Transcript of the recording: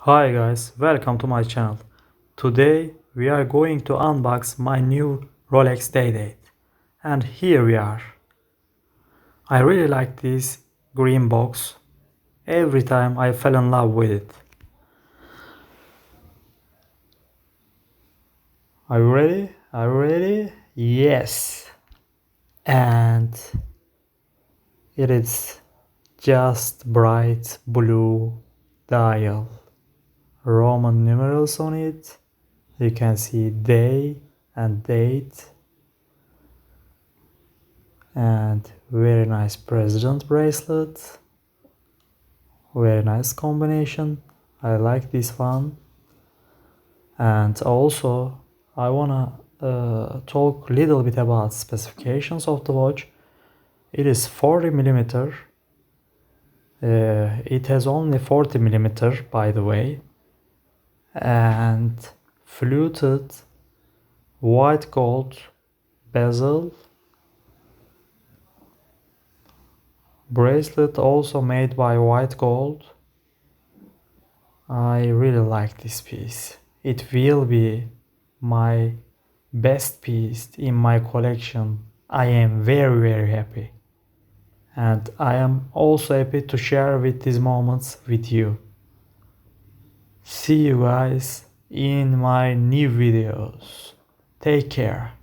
Hi guys, welcome to my channel. Today we are going to unbox my new Rolex Day-Date. And here we are. I really like this green box. Every time I fell in love with it. Are you ready? Are you ready? Yes. And it is just bright blue dial. Roman numerals on it. You can see day and date. And very nice president bracelet, very nice combination. I like this one. And also I wanna talk a little bit about specifications of the watch. It is 40 millimeter. It has only 40 millimeter, by the way, and fluted white gold bezel. Bracelet also made by white gold. I really like this piece. It will be my best piece in my collection. I am very happy. And I am also happy to share with these moments with you. See you guys in my new videos. Take care.